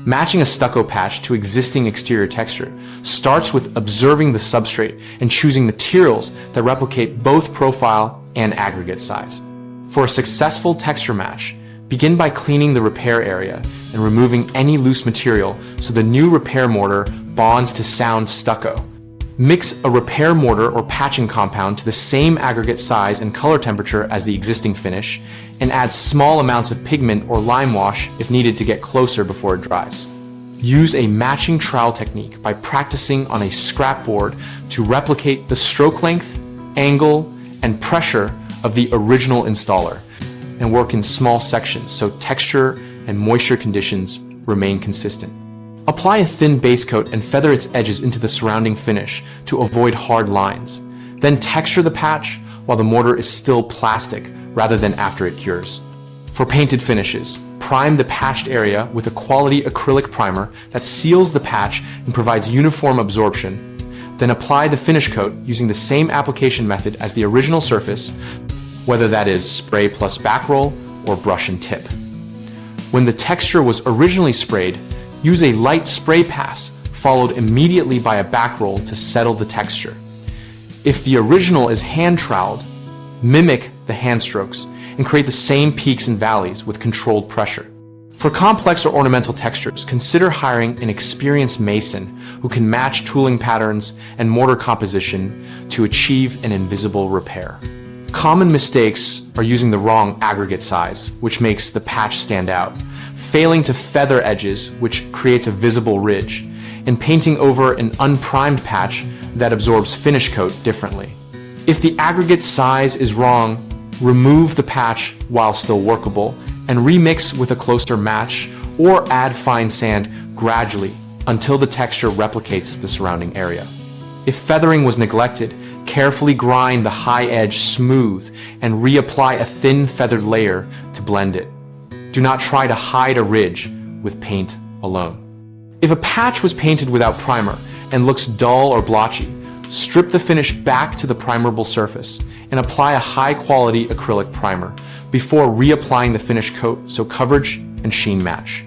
Matching a stucco patch to existing exterior texture starts with observing the substrate and choosing materials that replicate both profile and aggregate size. For a successful texture match, begin by cleaning the repair area and removing any loose material so the new repair mortar bonds to sound stucco. Mix a repair mortar or patching compound to the same aggregate size and color temperature as the existing finish, and add small amounts of pigment or lime wash if needed to get closer before it dries. Use a matching trowel technique by practicing on a scrap board to replicate the stroke length, angle, and pressure of the original installer, and work in small sections so texture and moisture conditions remain consistent. Apply a thin base coat and feather its edges into the surrounding finish to avoid hard lines. Then texture the patch while the mortar is still plastic rather than after it cures. For painted finishes, prime the patched area with a quality acrylic primer that seals the patch and provides uniform absorption. Then apply the finish coat using the same application method as the original surface, whether that is spray plus back roll or brush and tip. When the texture was originally sprayed, use a light spray pass followed immediately by a back roll to settle the texture. If the original is hand troweled, mimic the hand strokes and create the same peaks and valleys with controlled pressure. For complex or ornamental textures, consider hiring an experienced mason who can match tooling patterns and mortar composition to achieve an invisible repair. Common mistakes are using the wrong aggregate size, which makes the patch stand out, failing to feather edges, which creates a visible ridge, and painting over an unprimed patch that absorbs finish coat differently. If the aggregate size is wrong, remove the patch while still workable and remix with a closer match or add fine sand gradually until the texture replicates the surrounding area. If feathering was neglected, carefully grind the high edge smooth and reapply a thin feathered layer to blend it. Do not try to hide a ridge with paint alone. If a patch was painted without primer and looks dull or blotchy, strip the finish back to the primerable surface and apply a high-quality acrylic primer before reapplying the finish coat so coverage and sheen match.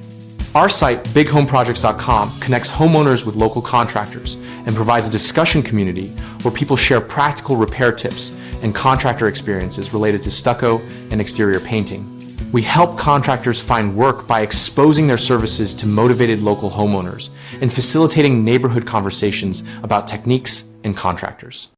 Our site, bighomeprojects.com, connects homeowners with local contractors and provides a discussion community where people share practical repair tips and contractor experiences related to stucco and exterior painting. We help contractors find work by exposing their services to motivated local homeowners and facilitating neighborhood conversations about techniques and contractors.